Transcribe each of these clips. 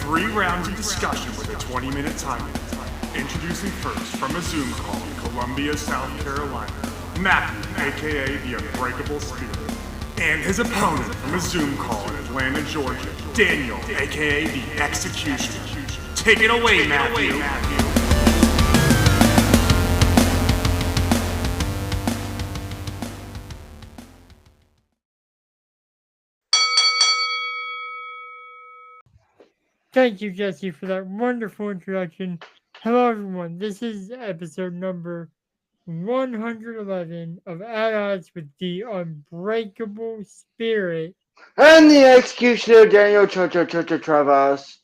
3 rounds of discussion with a 20-minute time limit. Introducing first from a Zoom call in Columbia, South Carolina, Matthew, aka the Unbreakable Spirit. And his opponent from a Zoom call in Atlanta, Georgia, Daniel, aka the Executioner. Take it away, Matthew. Thank you, Jesse, for that wonderful introduction. Hello, everyone. This is episode number 111 of At Odds with the Unbreakable Spirit. And the Executioner, Daniel Travis.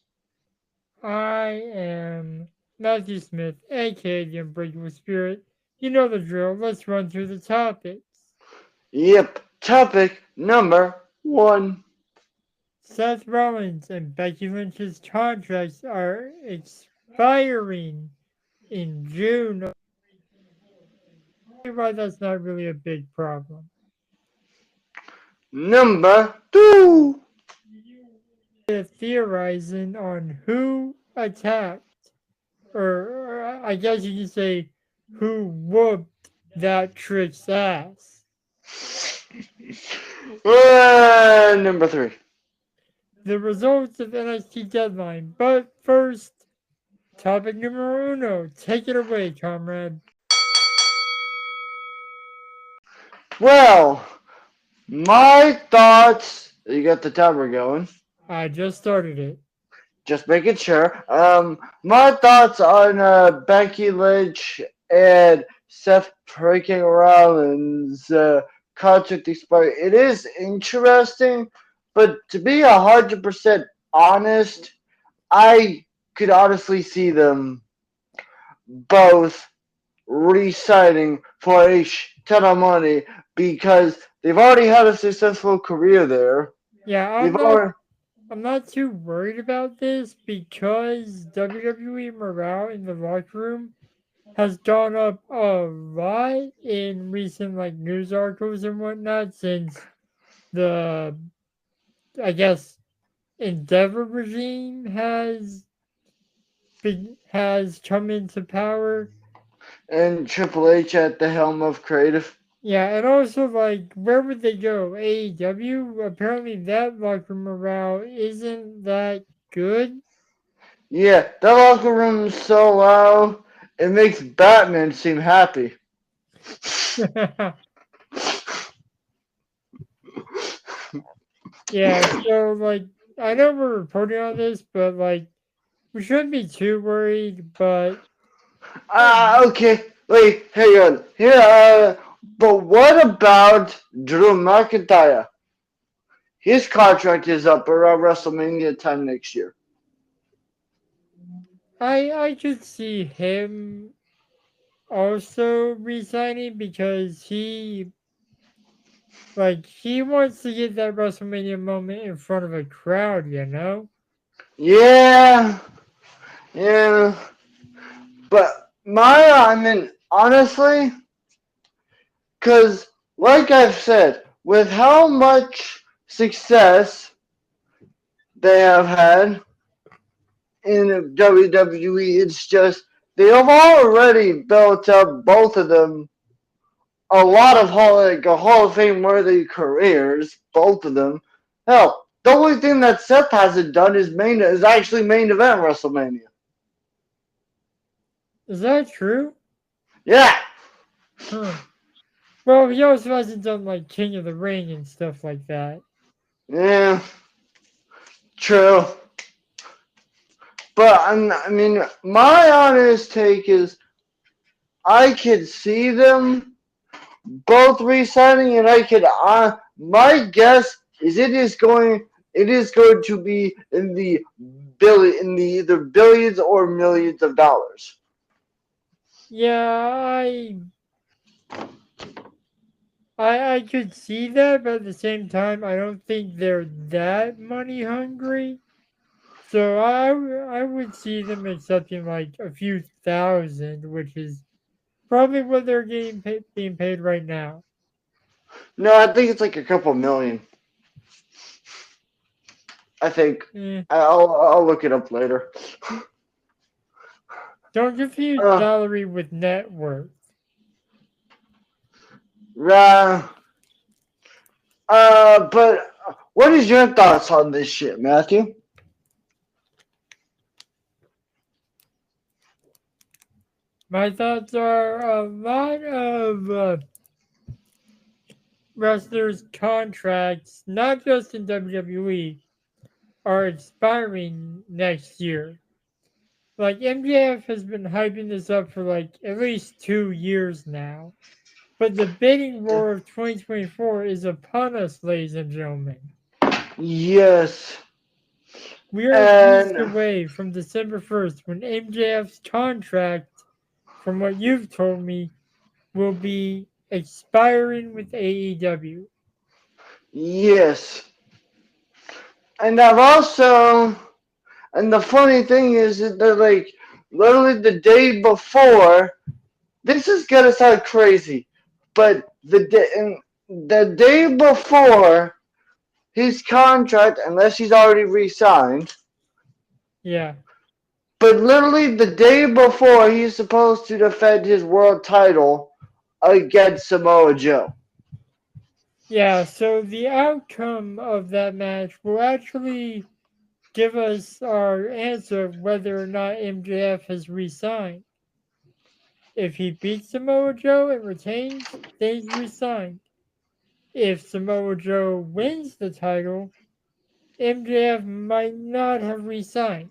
I am Matthew Smith, aka the Unbreakable Spirit. You know the drill. Let's run through the topics. Yep, topic number 1. Seth Rollins and Becky Lynch's contracts are expiring in June. Why that's not really a big problem. Number 2. Theorizing on who attacked, or I guess you can say who whooped that Trick's ass. Number 3. The results of NXT Deadline. But first, topic numero uno. Take it away, comrade. Well, my thoughts. You got the timer going. I just started it. Just making sure. My thoughts on Becky Lynch and Seth freaking Rollins contract expiry. It is interesting, but to be 100% honest, I could honestly see them both re-signing for a ton of money because they've already had a successful career there. Yeah, I'm not too worried about this because WWE morale in the locker room has gone up a lot in recent news articles and whatnot since the, I guess, Endeavor regime has come into power. And Triple H at the helm of creative. Yeah, and also, where would they go? AEW? Apparently that locker morale isn't that good. Yeah, that locker room's so loud, it makes Batman seem happy. Yeah, so, I know we're reporting on this, but, we shouldn't be too worried, but... Okay. Wait, hang on. Here, but what about Drew McIntyre? His contract is up around WrestleMania time next year. I could see him also resigning because he wants to get that WrestleMania moment in front of a crowd, you know? Yeah. But honestly, because like I've said, with how much success they have had in WWE, it's just they have already built up, both of them, a lot of Hall of Fame worthy careers, both of them. Hell, the only thing that Seth hasn't done is actually main event WrestleMania. Is that true? Yeah. Huh. Well, he also hasn't done King of the Ring and stuff like that. Yeah. True. But my honest take is I could see them both re-signing, and my guess is it is going to be in the either billions or millions of dollars. Yeah, I could see that, but at the same time, I don't think they're that money hungry. So I would see them accepting a few thousand, which is probably what they're being paid right now. No, I think it's a couple million. I think. Eh, I'll look it up later. don't confuse Uh, salary with net worth. uh, but what is your thoughts on this shit, Matthew? My thoughts are a lot of wrestlers' contracts, not just in WWE, are expiring next year. Like MJF has been hyping this up for like at least 2 years now. But the bidding war of 2024 is upon us, ladies and gentlemen. Yes. We are weeks And away from December 1st when MJF's contract, from what you've told me, will be expiring with AEW. yes. And I've also, and the funny thing is that they're like, literally the day before, this is gonna sound crazy, but the day before his contract, unless he's already re-signed, Yeah. but literally the day before he's supposed to defend his world title against Samoa Joe. Yeah, so the outcome of that match will actually give us our answer of whether or not MJF has re-signed. If he beats Samoa Joe and retains, then he's re-signed. If Samoa Joe wins the title, MJF might not have re-signed.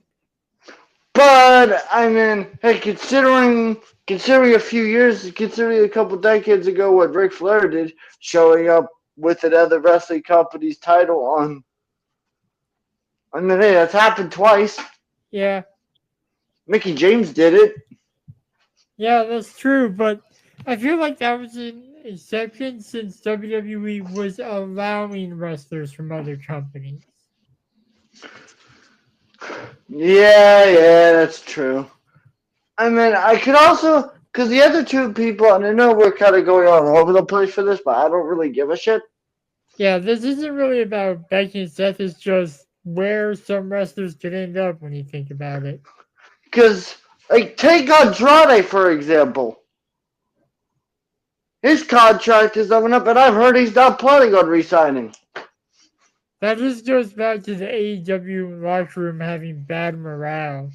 But I mean, hey, considering a few years, considering a couple decades ago what Ric Flair did, showing up with another wrestling company's title on. I mean, hey, that's happened twice. Yeah, Mickey James did it. yeah, that's true, but I feel like that was an exception since WWE was allowing wrestlers from other companies. Yeah, that's true. I mean, I could also, because the other two people, and I know we're kind of going all over the place for this, but I don't really give a shit. Yeah, this isn't really about Becky and Seth, it's just where some wrestlers could end up when you think about it. Because, like, take Andrade, for example. His contract is coming up, and I've heard he's not planning on resigning. That just goes back to the AEW locker room having bad morale.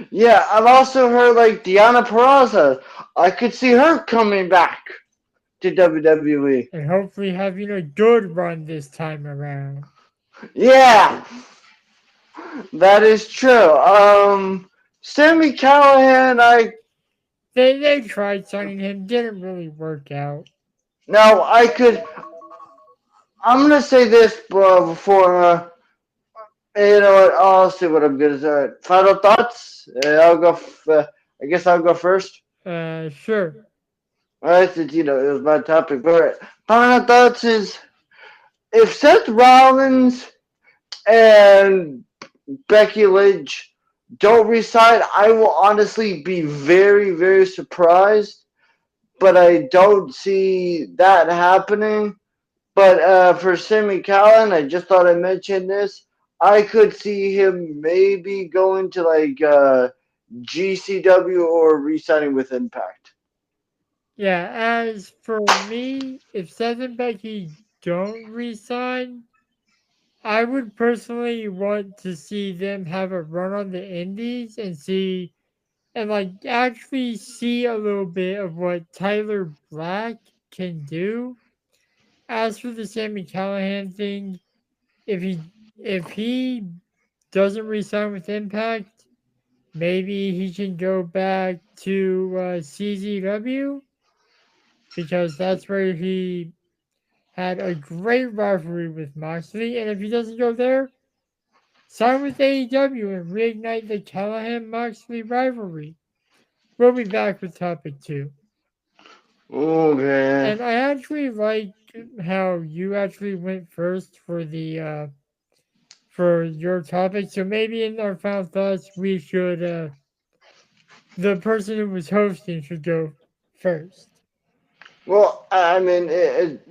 Yeah, I've also heard, like, Deanna Peraza. I could see her coming back to WWE. And hopefully having a good run this time around. Yeah, that is true. Sammy Callahan, They tried signing him, didn't really work out. now I could. I'm gonna say this before. You know what? I'll see what I'm gonna say. Final thoughts. I'll go. I guess I'll go first. Sure. All right, since it was my topic. All right. Final thoughts is if Seth Rollins and Becky Lynch don't resign, I will honestly be very, very surprised. But I don't see that happening. But for Sammy Callan, I just thought I mentioned this. I could see him maybe going to like GCW or re-signing with Impact. Yeah, as for me, if Seth and Becky don't resign, I would personally want to see them have a run on the indies and see and like actually see a little bit of what Tyler Black can do. As for the Sammy Callahan thing, if he doesn't resign with Impact, maybe he can go back to CZW because that's where he had a great rivalry with Moxley. And if he doesn't go there, sign with AEW and reignite the Callahan Moxley rivalry. We'll be back with topic 2. Okay. And I actually like how you actually went first for the for your topic. So maybe in our final thoughts, we should the person who was hosting should go first. Well, I mean, it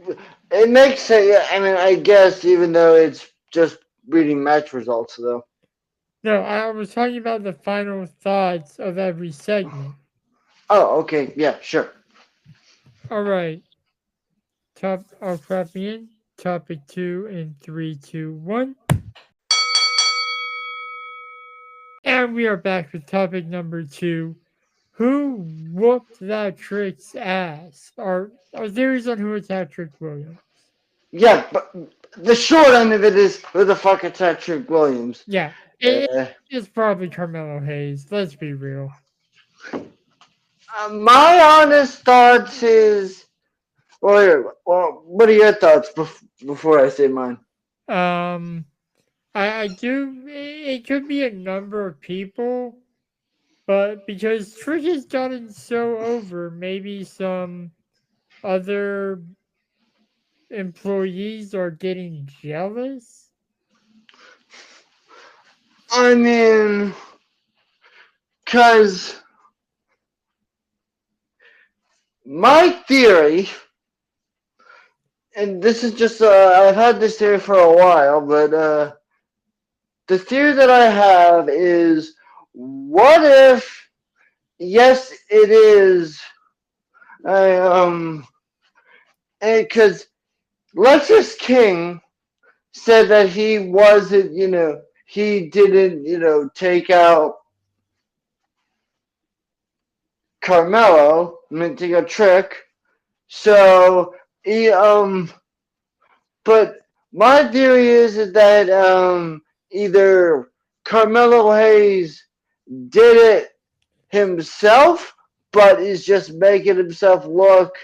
makes sense. I mean, I guess even though it's just reading match results, though. No, I was talking about the final thoughts of every segment. Oh, okay, yeah, sure. All right. I'll clap in. Topic 2 in 3, 2, 1. And we are back with topic number 2. Who whooped that Trick's ass? Our theories on who attacked Trick Williams. Yeah, but the short end of it is who the fuck attacked Trick Williams? Yeah, Uh, it's probably Carmelo Hayes. Let's be real. my honest thoughts is, well, what are your thoughts before I say mine? I do. It could be a number of people, but because Trick has gotten so over, maybe some other employees are getting jealous. I mean, because my theory, and this is just, I've had this theory for a while, but the theory that I have is, what if, yes, it is, because Lexus King said that he wasn't, he didn't, take out Carmelo, meant to go Trick. So he but my theory is that either Carmelo Hayes did it himself, but is just making himself look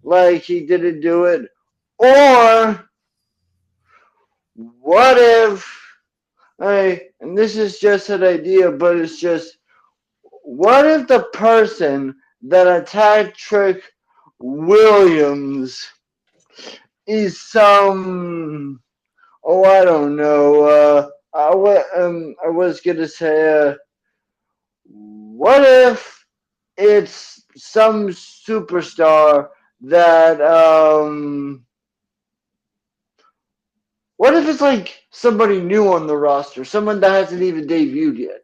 like he didn't do it, or what if and this is just an idea, but it's just, what if the person that attacked Trick Williams is some, oh, I don't know, I was gonna say, what if it's some superstar that, what if it's like somebody new on the roster, someone that hasn't even debuted yet?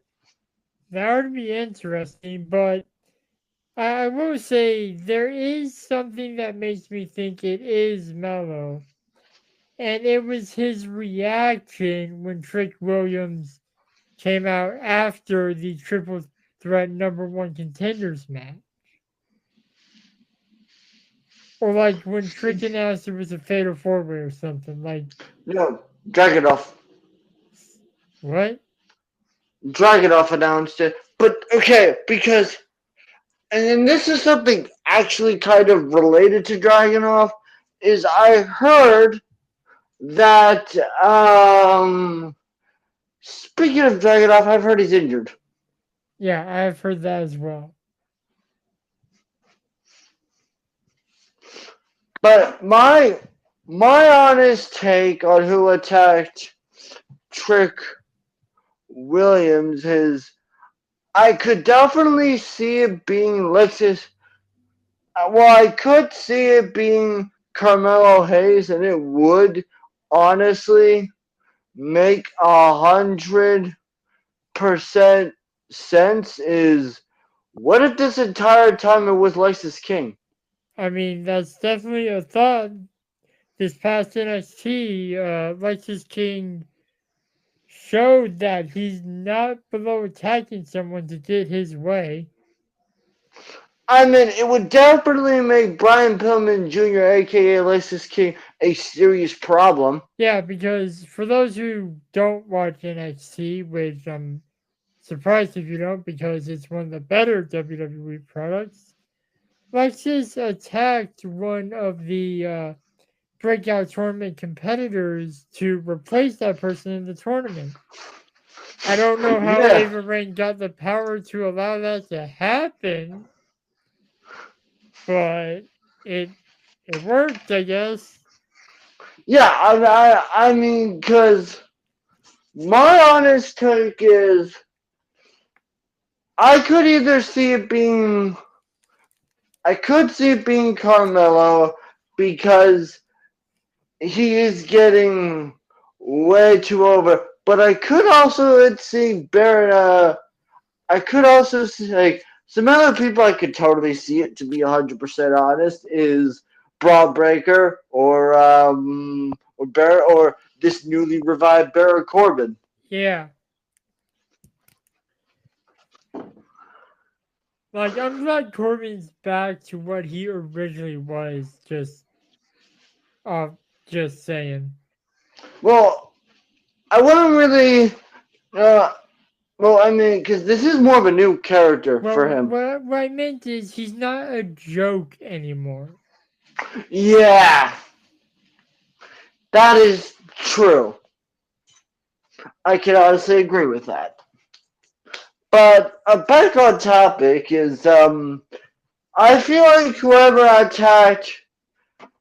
That would be interesting, but I will say there is something that makes me think it is Mello. And it was his reaction when Trick Williams came out after the triple threat #1 contenders match. Or like when Trick announced it was a fatal 4-way or something. Like, No, Dragunov. what? Dragunov announced it. But okay, because, and then this is something actually kind of related to Dragunov, is I heard that speaking of Dragunov, I've heard he's injured. Yeah, I've heard that as well. But my honest take on who attacked Trick Williams is, I could definitely see it being Lexus. Well, I could see it being Carmelo Hayes, and it would honestly make 100% sense. Is, what if this entire time it was Lexus King? I mean, that's definitely a thought. This past NXT, Lexus King showed that he's not below attacking someone to get his way. I mean, it would definitely make Brian Pillman Jr., aka Lexus King, a serious problem. Yeah, because for those who don't watch NXT, which I'm surprised if you don't, because it's one of the better WWE products, Lexus attacked one of the breakout tournament competitors to replace that person in the tournament. I don't know how Ava Raine got the power to allow that to happen, but it worked, I guess. Yeah, I mean, because my honest take is, I could either see it being I could see it being Carmelo because he is getting way too over. But I could also see Baron. I could also see like some other people I could totally see it. To be 100% honest, is Braun Breaker or Baron or this newly revived Baron Corbin. Yeah. Like, I'm glad Corbin's back to what he originally was. Just saying. Well, I wouldn't really. Well, I mean, because this is more of a new character Well, for him. what I meant is he's not a joke anymore. Yeah, that is true. I can honestly agree with that. But back on topic is I feel like whoever attacked,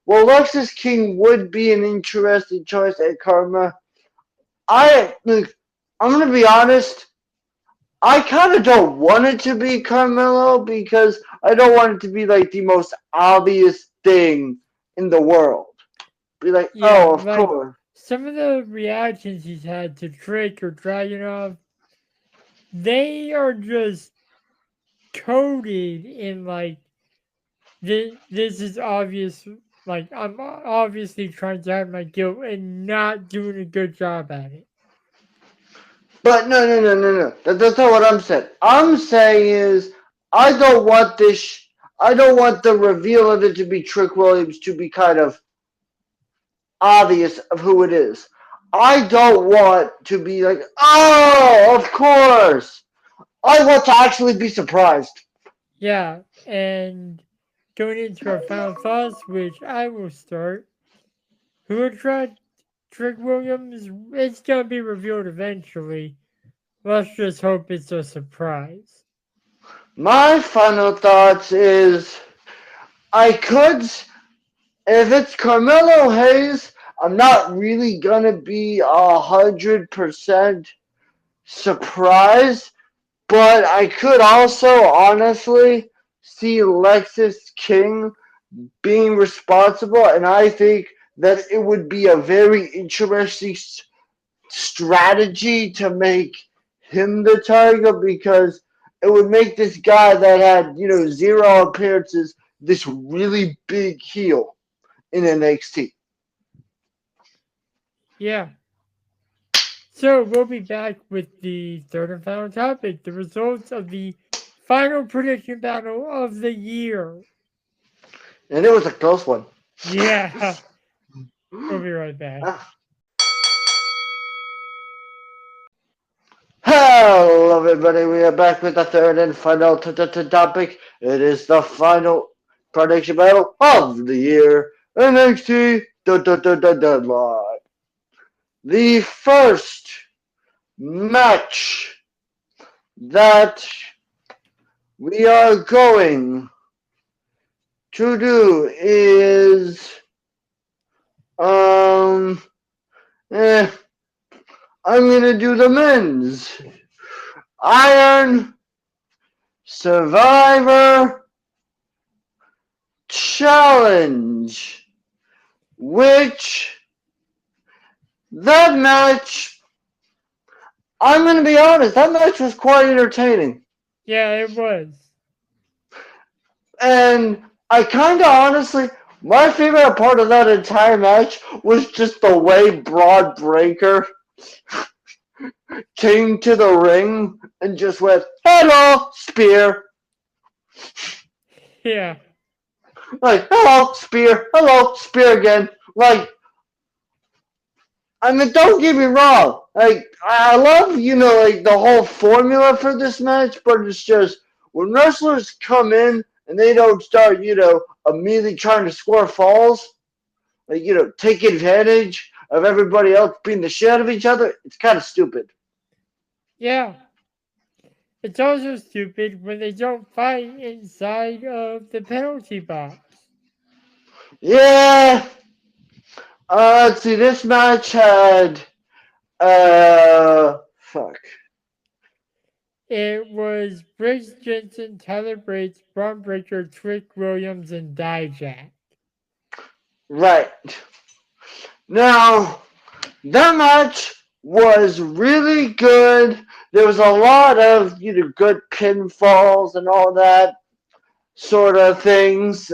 well, Lexus King would be an interesting choice at Karma. I'm gonna be honest. I kind of don't want it to be Carmelo because I don't want it to be like the most obvious thing in the world. Be like, Yeah, oh, of like, course. some of the reactions he's had to Drake or Dragunov, they are just coded in like this is obvious. Like, I'm obviously trying to hide my guilt and not doing a good job at it. But no. That's not what I'm saying. I'm saying is I don't want this. I don't want the reveal of it to be Trick Williams to be kind of obvious of who it is. I don't want to be like, oh, of course. I want to actually be surprised. Yeah, and going into our final thoughts, which I will start. Who attract Trick Williams? It's gonna be revealed eventually. Let's just hope it's a surprise. My final thoughts is I could, if it's Carmelo Hayes, I'm not really gonna be 100% surprised, but I could also honestly see Lexus King being responsible, and I think that it would be a very interesting strategy to make him the target because it would make this guy that had, zero appearances this really big heel in NXT. Yeah. So we'll be back with the third and final topic, the results of the final prediction battle of the year. And it was a close one. Yeah. We'll be right back. Hello, everybody. We are back with the third and final topic. It is the final prediction battle of the year. NXT Deadline. The first match that we are going to do is I'm gonna do the men's Iron Survivor Challenge, which that match, I'm gonna be honest, that match was quite entertaining. Yeah, it was. And I kind of honestly, my favorite part of that entire match was just the way Braun Breaker came to the ring and just went, hello, spear. Yeah. Like, hello, spear again. Like, I mean, don't get me wrong. Like, I love, like the whole formula for this match, but it's just when wrestlers come in and they don't start, immediately trying to score falls, like, take advantage of everybody else being the shit out of each other, it's kind of stupid. Yeah. It's also stupid when they don't fight inside of the penalty box. Yeah. Let's see, this match had, fuck. it was Briggs Jensen, Tyler Bates, Braun Breaker, Trick Williams, and Dijak. Right. Now, that match was really good. There was a lot of good pinfalls and all that sort of things.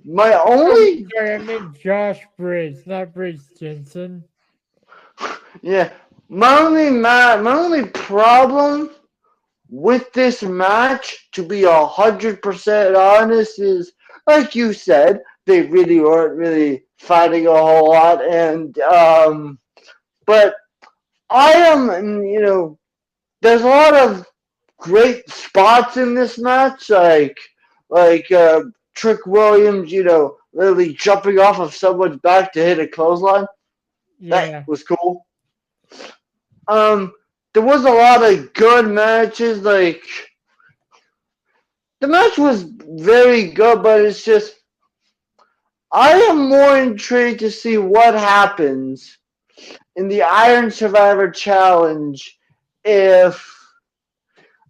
My only Sorry, I meant Josh Briggs, not Briggs Jensen. Yeah, my only problem with this match, to be 100% honest, is like you said, they really weren't really fighting a whole lot, and but I am, there's a lot of great spots in this match, like Trick Williams, literally jumping off of someone's back to hit a clothesline. Yeah. That was cool. There was a lot of good matches. Like, the match was very good, but it's just, I am more intrigued to see what happens in the Iron Survivor Challenge if,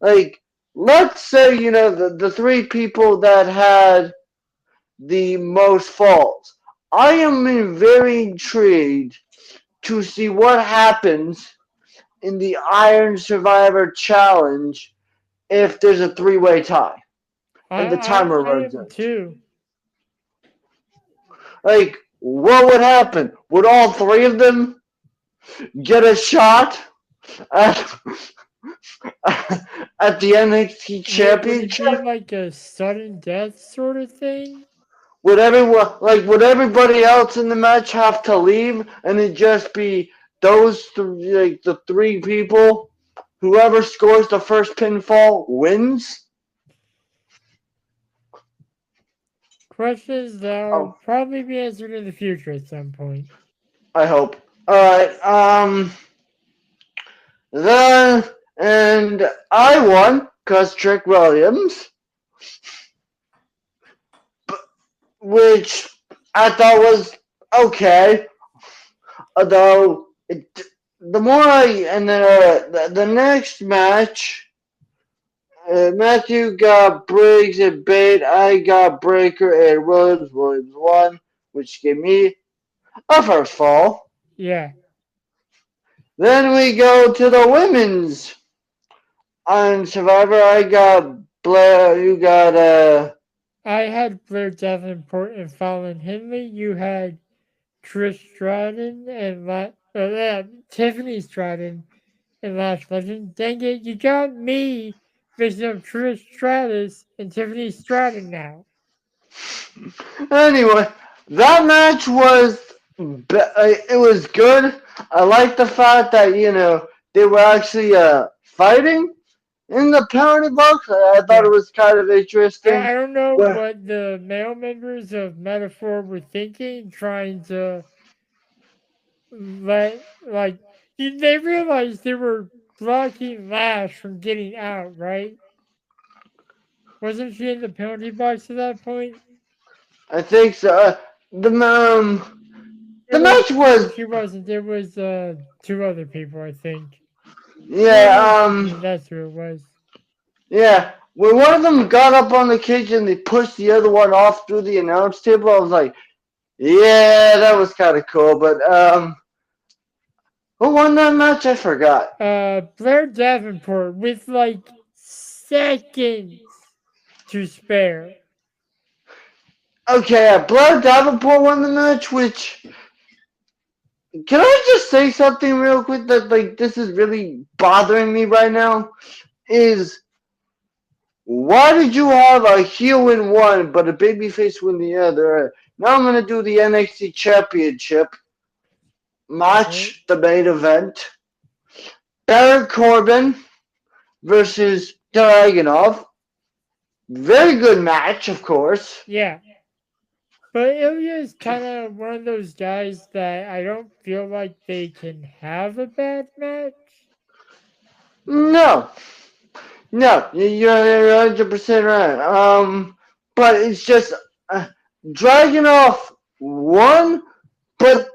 like, let's say, the three people that had the most faults. I am very intrigued to see what happens in the Iron Survivor Challenge if there's a three-way tie and the timer runs out. Too. Like, what would happen? Would all three of them get a shot at, at the NXT Championship? Would it be like a sudden death sort of thing? Would everybody else in the match have to leave and it just be those three, the three people? Whoever scores the first pinfall wins? Questions that will probably be answered in the future at some point. I hope. Alright, and I won because Trick Williams, which I thought was okay. Although, the next match, Matthew got Briggs and Bate, I got Breaker and Williams won, which gave me a first fall. Yeah. Then we go to the women's Iron Survivor. I got Blair, you got I had Blair Davenport and Fallon Henley. You had Trish Stratton and Tiffany Stratton and Lash Legend. Dang it, you got me mixing up Trish Stratus and Tiffany Stratton now. Anyway, that match was good. I like the fact that they were actually fighting in the penalty box. I thought it was kind of interesting. I don't know what the male members of Metaphor were thinking, trying to they realized they were blocking Lash from getting out, right? Wasn't she in the penalty box at that point? I think so. The match was. She wasn't. There was two other people, I think. Yeah. That's who it was. Yeah. When one of them got up on the cage and they pushed the other one off through the announce table, I was like, yeah, that was kind of cool. But who won that match? I forgot. Blair Davenport with like seconds to spare. Okay, Blair Davenport won the match, which... Can I just say something real quick that, this is really bothering me right now? Is, why did you have a heel win one, but a babyface win the other? Now I'm going to do the NXT Championship match, the main event. Baron Corbin versus Dragunov. Very good match, of course. Yeah. But Ilya's kind of one of those guys that I don't feel like they can have a bad match. No, you're 100% right. But it's just Dragunov won, but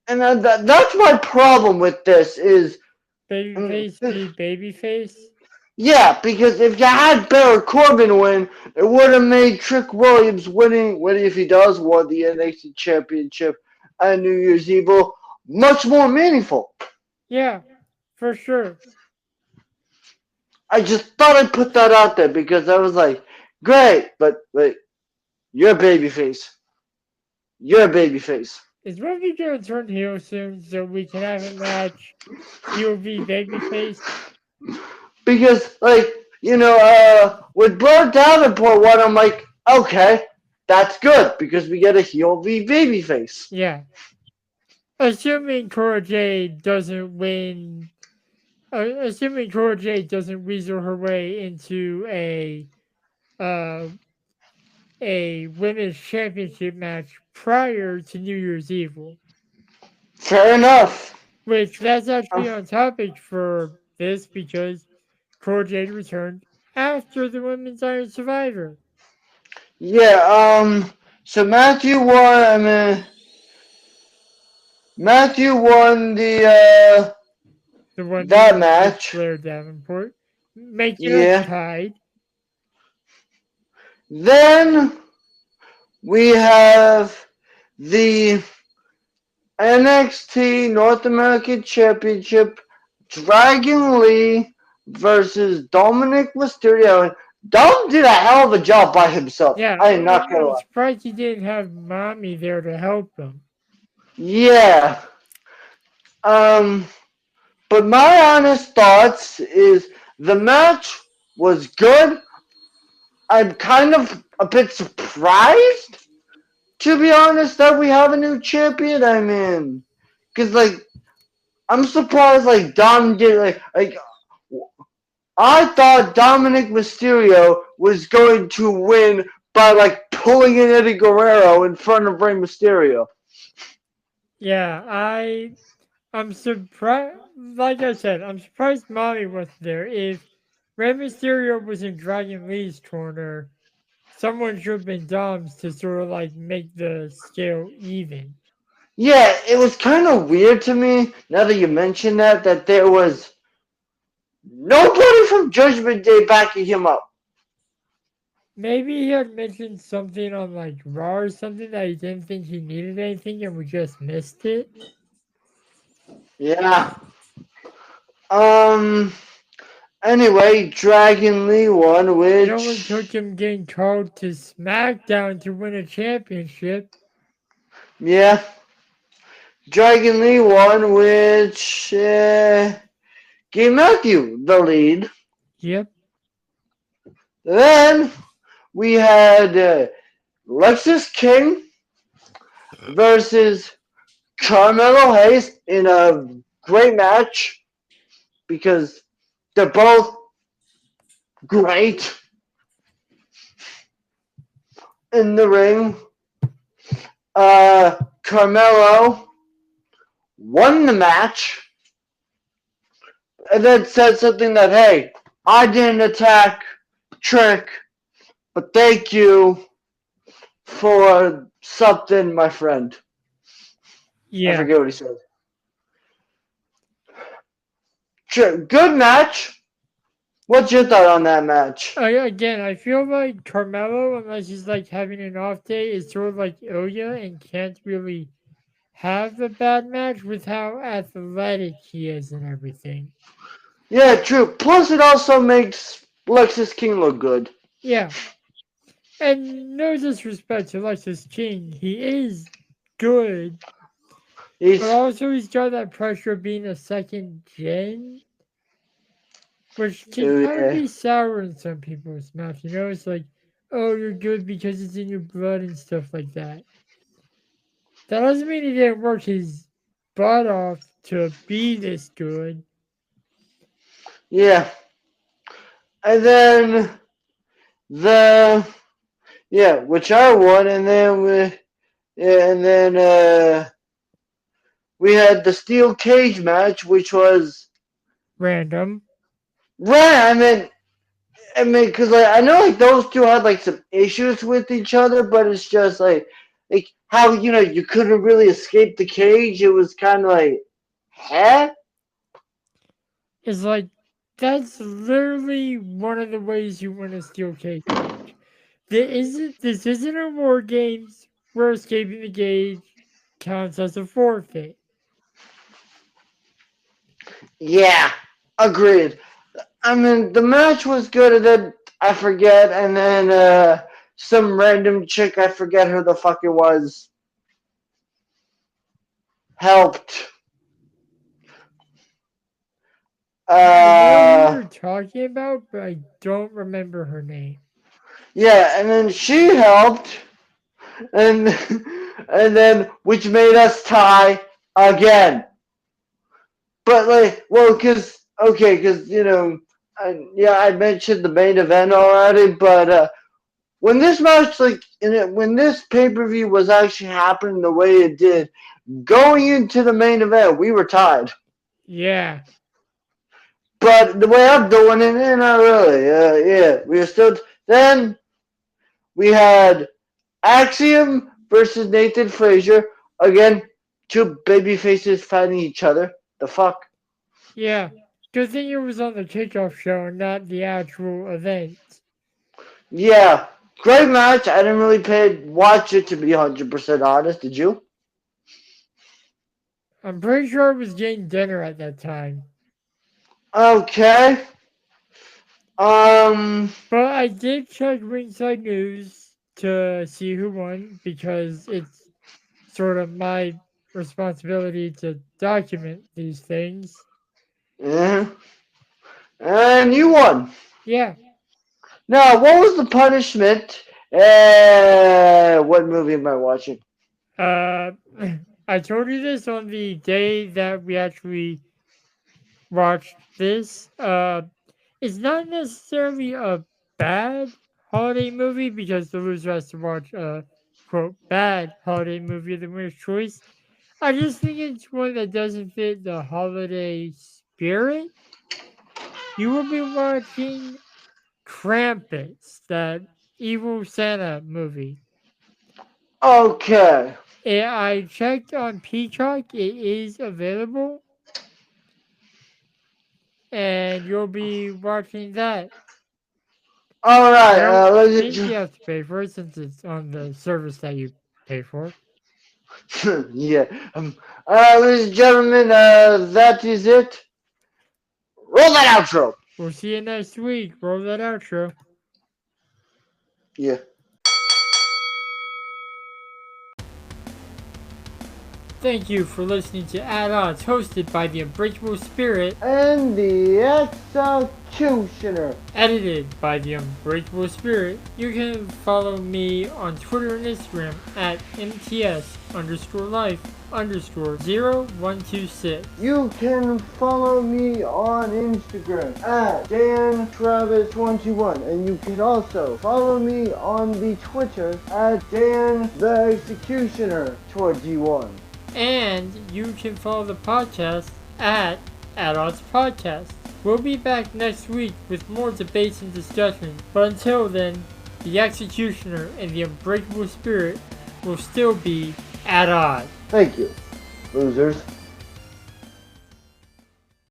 that's my problem with this is Babyface be babyface. Yeah, because if you had Baron Corbin win, it would have made Trick Williams winning if he does win the NXT Championship on New Year's Eve much more meaningful. Yeah, for sure. I just thought I'd put that out there because I was like, great, but you're a babyface. You're a babyface. Is Ruby gonna turn heel soon so we can have a match? Heel v babyface. Because, with Bro Davenport one, I'm like, okay, that's good because we get a heel v babyface. Yeah. Assuming Cora Jade doesn't win. Assuming Cora Jade doesn't weasel her way into a women's championship match prior to New Year's Eve. Fair enough. Which that's actually on topic for this because Cora Jade returned after the Women's Iron Survivor. Yeah, so Matthew won the one that match. Claire Davenport. Making us tied. Then we have the NXT North American Championship, Dragon Lee versus Dominic Mysterio. Dom did a hell of a job by himself. Yeah, I am not gonna lie. I'm surprised he didn't have Mommy there to help him. Yeah. But my honest thoughts is the match was good. I'm kind of a bit surprised, to be honest, that we have a new champion. I mean, because, I'm surprised, Dom did, I thought Dominic Mysterio was going to win by, pulling in Eddie Guerrero in front of Rey Mysterio. Yeah, I'm surprised. Like I said, I'm surprised Molly was there. If Rey Mysterio was in Dragon Lee's corner, someone should have been Dom's to sort of make the scale even. Yeah, it was kind of weird to me, now that you mention that there was nobody from Judgment Day backing him up. Maybe he had mentioned something on Raw or something that he didn't think he needed anything and we just missed it. Yeah. Anyway, Dragon Lee won, which... No one took him getting called to SmackDown to win a championship. Yeah. Dragon Lee won, which gave Matthew the lead. Yep. Then we had Lexis King versus Carmelo Hayes in a great match because they're both great in the ring. Carmelo won the match and then said something that, hey, I didn't attack Trick, but thank you for something, my friend. Yeah. I forget what he said. Good match. What's your thought on that match? Again, I feel like Carmelo, unless he's having an off day, is sort of like Ilya and can't really have a bad match with how athletic he is and everything. Yeah, true. Plus, it also makes Lexis King look good. Yeah. And no disrespect to Lexis King, he is good. But also he's got that pressure of being a second gen, which can kind of be sour in some people's mouth. It's oh, you're good because it's in your blood and stuff like that. That doesn't mean he didn't work his butt off to be this good. Yeah. And then which I won, and then we had the steel cage match, which was random. Right. I mean, because I know those two had some issues with each other, but it's just how you couldn't really escape the cage. It was kind of huh? It's like, that's literally one of the ways you win a steel cage match. This isn't a war games where escaping the cage counts as a forfeit. Yeah, agreed. I mean, the match was good, and then I forget, and then some random chick, I forget who the fuck it was, helped. I know who you're talking about, but I don't remember her name. Yeah, and then she helped, and and then which made us tie again. But like, well, because you know, I mentioned the main event already, but when this match, like, when this pay-per-view was actually happening the way it did, going into the main event, we were tied. Yeah. But the way I'm doing it, not really. Yeah, we were still. Then we had Axiom versus Nathan Frazier. Again, two baby faces fighting each other. The fuck? Yeah. Good thing it was on the kickoff show, not the actual event. Yeah, great match. I didn't really watch it, to be 100% honest. Did you? I'm pretty sure I was getting dinner at that time. Okay. But I did check Ringside News to see who won because it's sort of my responsibility to document these things. Yeah. And you won. Yeah. Now, what was the punishment? What movie am I watching? I told you this on the day that we actually watched this. It's not necessarily a bad holiday movie because the loser has to watch a quote bad holiday movie of the winner's choice. I just think it's one that doesn't fit the holiday spirit. You will be watching Krampus, that evil Santa movie. Okay. I checked on Peacock, it is available. And you'll be watching that. All right. I don't think you have to pay for it since it's on the service that you pay for. Yeah. Ladies and gentlemen, that is it. Roll that outro. We'll see you next week. Roll that outro. Yeah. Thank you for listening to At Odds, hosted by the Unbreakable Spirit And the Executioner. edited by the Unbreakable Spirit. You can follow me on Twitter and Instagram at MTS_life_0126. You can follow me on Instagram at DanTravis21, and you can also follow me on the Twitter at DanTheExecutioner21. And you can follow the podcast at Odds Podcast. We'll be back next week with more debates and discussions. But until then, the Executioner and the Unbreakable Spirit will still be at odds. Thank you, losers.